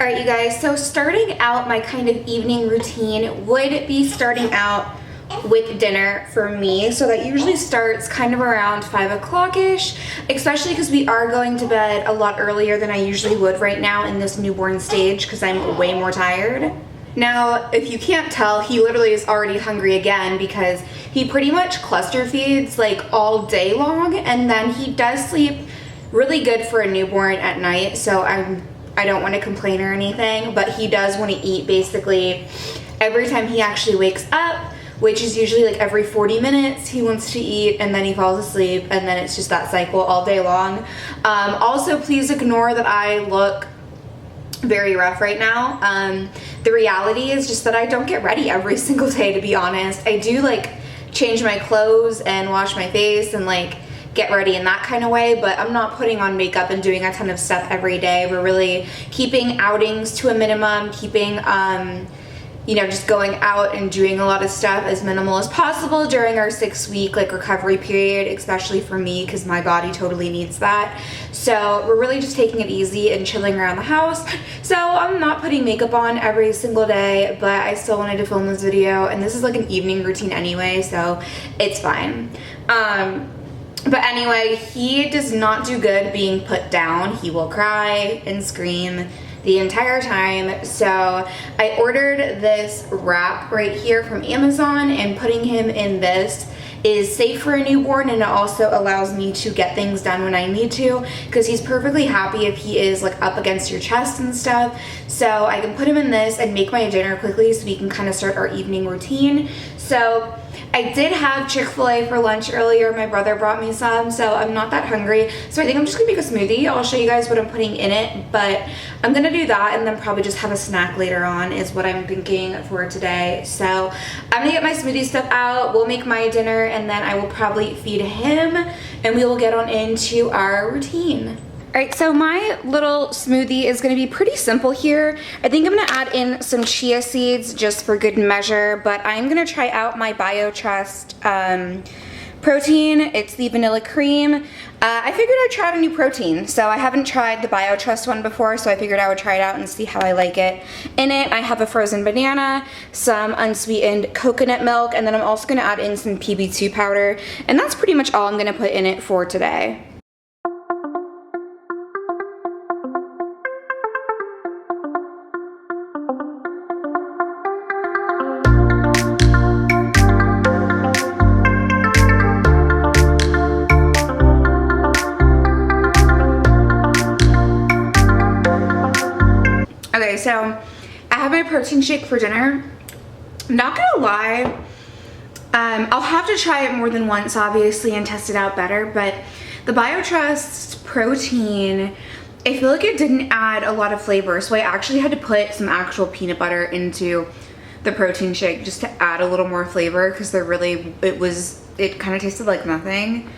All right, you guys, so starting out my kind of evening routine would be starting out with dinner for me. So that usually starts kind of around 5 o'clock-ish, especially because we are going to bed a lot earlier than I usually would right now in this newborn stage because I'm way more tired. Now, if you can't tell, he literally is already hungry again because he pretty much cluster feeds like all day long, and then he does sleep really good for a newborn at night, so I don't want to complain or anything, but he does want to eat basically every time he actually wakes up, which is usually like every 40 minutes he wants to eat, and then he falls asleep, and then it's just that cycle all day long. Also, please ignore that I look very rough right now. The reality is just that I don't get ready every single day, to be honest. I do like change my clothes and wash my face and like get ready in that kind of way, but I'm not putting on makeup and doing a ton of stuff every day. We're really keeping outings to a minimum, keeping just going out and doing a lot of stuff as minimal as possible during our 6-week like recovery period, especially for me because my body totally needs that. So we're really just taking it easy and chilling around the house. So I'm not putting makeup on every single day, but I still wanted to film this video, and this is like an evening routine anyway, so it's fine. But anyway, he does not do good being put down. He will cry and scream the entire time. So I ordered this wrap right here from Amazon, and putting him in this is safe for a newborn, and it also allows me to get things done when I need to because he's perfectly happy if he is like up against your chest and stuff. So I can put him in this and make my dinner quickly so we can kind of start our evening routine. So I did have Chick-fil-A for lunch earlier. My brother brought me some, so I'm not that hungry. So I think I'm just gonna make a smoothie. I'll show you guys what I'm putting in it, but I'm gonna do that and then probably just have a snack later on is what I'm thinking for today. So I'm gonna get my smoothie stuff out. We'll make my dinner, and then I will probably feed him, and we will get on into our routine. All right, so my little smoothie is gonna be pretty simple here. I think I'm gonna add in some chia seeds just for good measure, but I'm gonna try out my BioTrust protein. It's the vanilla cream. I figured I'd try out a new protein. So I haven't tried the BioTrust one before, so I figured I would try it out and see how I like it. In it, I have a frozen banana, some unsweetened coconut milk, and then I'm also gonna add in some PB2 powder, and that's pretty much all I'm gonna put in it for today. Okay, so I have my protein shake for dinner. I'm not gonna lie, I'll have to try it more than once, obviously, and test it out better, but the BioTrust protein, I feel like it didn't add a lot of flavor, so I actually had to put some actual peanut butter into the protein shake just to add a little more flavor, because it kind of tasted like nothing.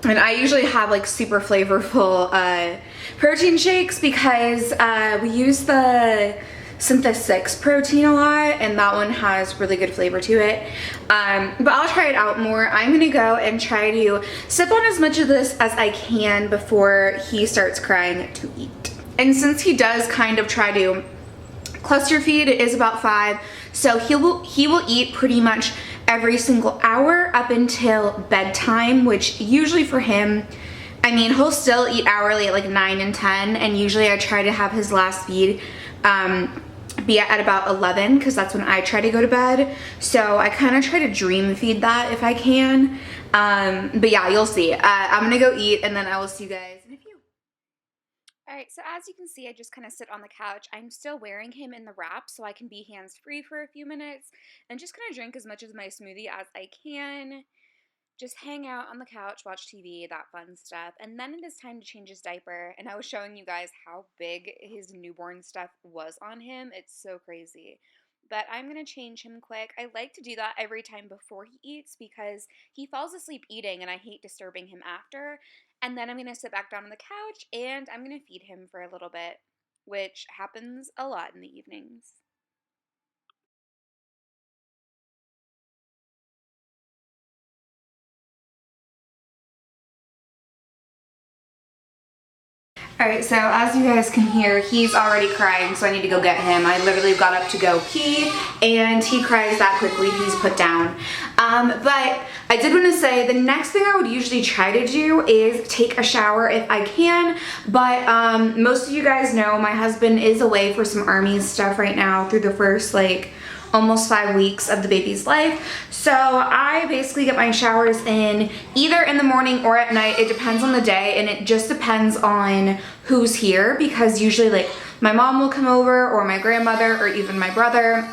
And I usually have like super flavorful protein shakes because we use the Synthesis protein a lot, and that one has really good flavor to it. But I'll try it out more. I'm gonna go and try to sip on as much of this as I can before he starts crying to eat. And since he does kind of try to cluster feed, it is about 5, so he will eat pretty much every single hour up until bedtime, which usually for him, I mean, he'll still eat hourly at like 9 and 10, and usually I try to have his last feed be at about 11 because that's when I try to go to bed. So I kind of try to dream feed that if I can. But yeah, you'll see. I'm gonna go eat, and then I will see you guys in a few. All right, so as you can see, I just kind of sit on the couch. I'm still wearing him in the wrap so I can be hands-free for a few minutes and just kind of drink as much of my smoothie as I can. Just hang out on the couch, watch TV, that fun stuff. And then it is time to change his diaper. And I was showing you guys how big his newborn stuff was on him. It's so crazy. But I'm going to change him quick. I like to do that every time before he eats because he falls asleep eating and I hate disturbing him after. And then I'm going to sit back down on the couch and I'm going to feed him for a little bit, which happens a lot in the evenings. All right, so as you guys can hear, he's already crying, so I need to go get him. I literally got up to go pee, and he cries that quickly. He's put down. But I did want to say the next thing I would usually try to do is take a shower if I can, but most of you guys know my husband is away for some army stuff right now through the first, like, almost 5 weeks of the baby's life. So I basically get my showers in either in the morning or at night. It depends on the day, and it just depends on who's here, because usually like my mom will come over or my grandmother or even my brother,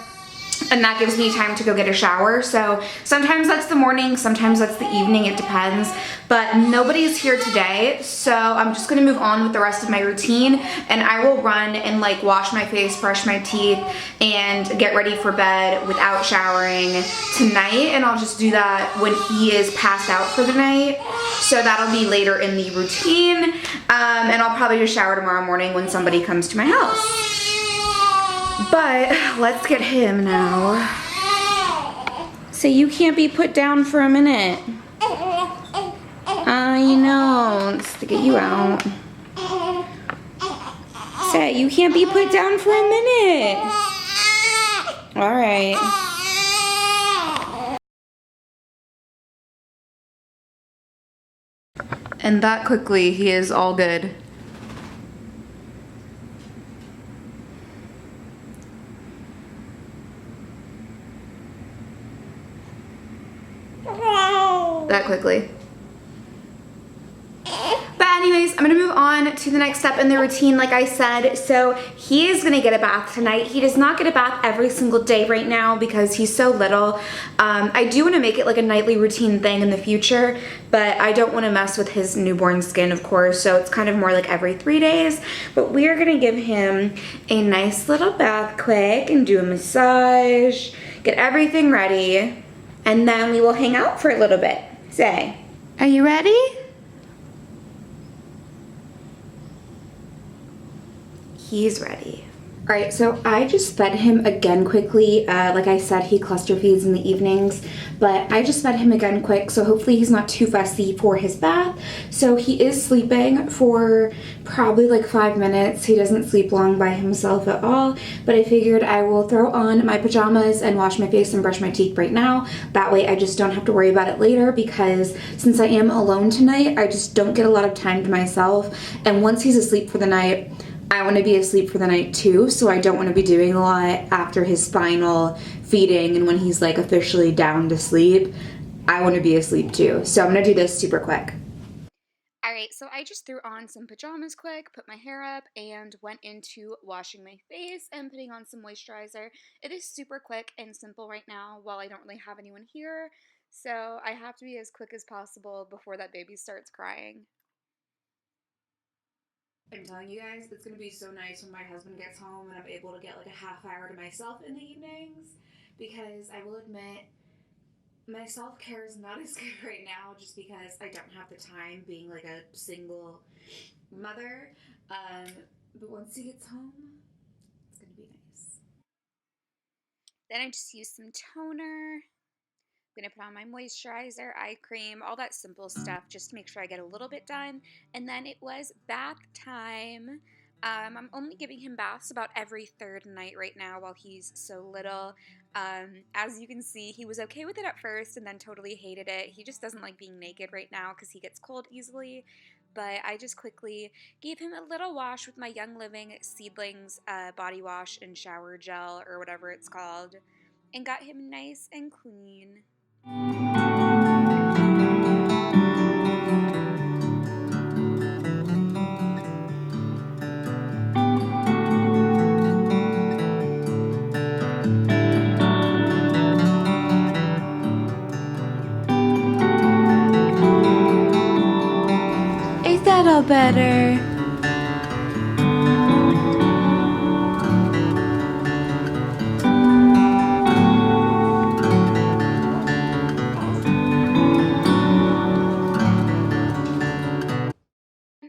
and that gives me time to go get a shower. So sometimes that's the morning, sometimes that's the evening, it depends. But nobody's here today, so I'm just gonna move on with the rest of my routine, and I will run and like wash my face, brush my teeth, and get ready for bed without showering tonight. And I'll just do that when he is passed out for the night. So that'll be later in the routine. And I'll probably just shower tomorrow morning when somebody comes to my house. But let's get him now. So you can't be put down for a minute. I know. Let's get you out. Say, you can't be put down for a minute. All right. And that quickly, he is all good. That quickly. But anyways, I'm gonna move on to the next step in the routine, like I said. So he is gonna get a bath tonight. He does not get a bath every single day right now because he's so little. I do wanna make it like a nightly routine thing in the future, but I don't wanna mess with his newborn skin, of course, so it's kind of more like every 3 days. But we are gonna give him a nice little bath quick and do a massage, get everything ready, and then we will hang out for a little bit. Say, are you ready? He's ready. All right, so I just fed him again quickly. Like I said, he cluster feeds in the evenings, but I just fed him again quick, so hopefully he's not too fussy for his bath. So he is sleeping for probably like 5 minutes. He doesn't sleep long by himself at all, but I figured I will throw on my pajamas and wash my face and brush my teeth right now. That way I just don't have to worry about it later, because since I am alone tonight, I just don't get a lot of time to myself. And once he's asleep for the night, I want to be asleep for the night too, so I don't want to be doing a lot after his final feeding, and when he's like officially down to sleep, I want to be asleep too. So I'm going to do this super quick. Alright, so I just threw on some pajamas quick, put my hair up, and went into washing my face and putting on some moisturizer. It is super quick and simple right now while I don't really have anyone here, so I have to be as quick as possible before that baby starts crying. I'm telling you guys, it's gonna be so nice when my husband gets home and I'm able to get like a half hour to myself in the evenings, because I will admit my self-care is not as good right now just because I don't have the time being like a single mother. But once he gets home, it's gonna be nice. Then I just use some toner. I'm gonna put on my moisturizer, eye cream, all that simple stuff just to make sure I get a little bit done. And then it was bath time. I'm only giving him baths about every 3rd night right now while he's so little. As you can see, he was okay with it at first and then totally hated it. He just doesn't like being naked right now because he gets cold easily. But I just quickly gave him a little wash with my Young Living Seedlings body wash and shower gel, or whatever it's called, and got him nice and clean. Is that all better?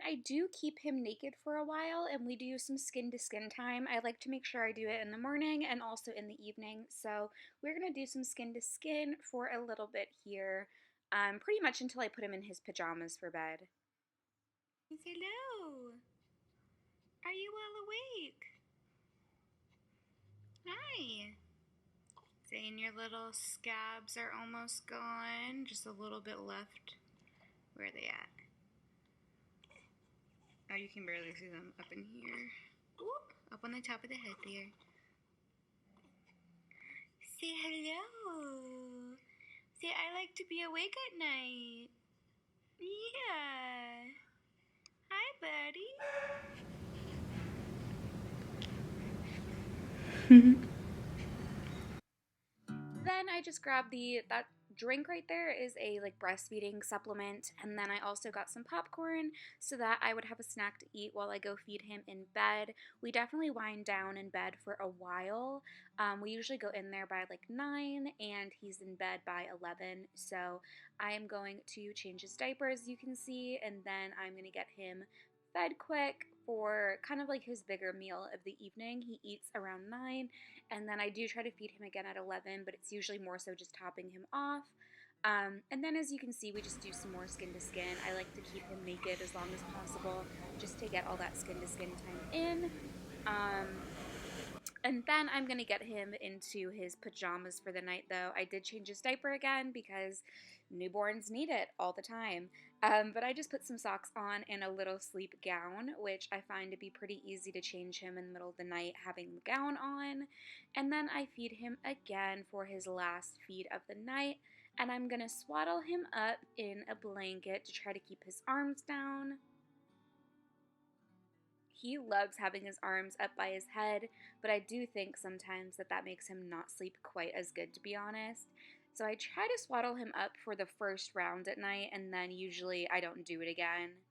I do keep him naked for a while, and we do some skin to skin time. I like to make sure I do it in the morning and also in the evening. So we're gonna do some skin to skin for a little bit here, pretty much until I put him in his pajamas for bed. Hello. Are you well awake? Hi. Saying your little scabs are almost gone. Just a little bit left. Where are they at? Oh, you can barely see them up in here. Ooh, up on the top of the head there. Say hello. Say, I like to be awake at night. Yeah. Hi, buddy. Then I just grabbed that drink right there is a like breastfeeding supplement, and then I also got some popcorn so that I would have a snack to eat while I go feed him in bed. We definitely wind down in bed for a while. We usually go in there by like 9 and he's in bed by 11, so I am going to change his diaper as you can see, and then I'm going to get him fed quick for kind of like his bigger meal of the evening. He eats around 9, and then I do try to feed him again at 11, but it's usually more so just topping him off. And then as you can see, we just do some more skin to skin. I like to keep him naked as long as possible just to get all that skin to skin time in. And then I'm going to get him into his pajamas for the night, though. I did change his diaper again because newborns need it all the time. But I just put some socks on and a little sleep gown, which I find to be pretty easy to change him in the middle of the night having the gown on. And then I feed him again for his last feed of the night. And I'm going to swaddle him up in a blanket to try to keep his arms down. He loves having his arms up by his head, but I do think sometimes that makes him not sleep quite as good, to be honest. So I try to swaddle him up for the first round at night, and then usually I don't do it again.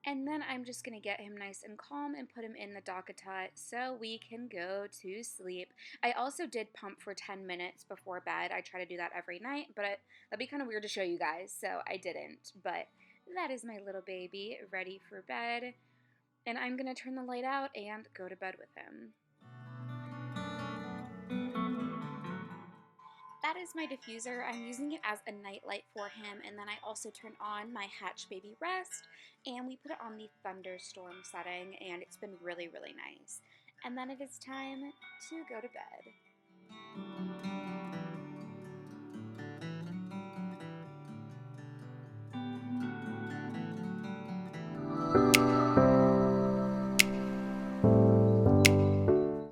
And then I'm just going to get him nice and calm and put him in the Dockatot so we can go to sleep. I also did pump for 10 minutes before bed. I try to do that every night, but that'd be kind of weird to show you guys, so I didn't. But that is my little baby ready for bed. And I'm going to turn the light out and go to bed with him. That is my diffuser. I'm using it as a nightlight for him, and then I also turn on my Hatch Baby Rest, and we put it on the thunderstorm setting, and it's been really, really nice. And then it is time to go to bed.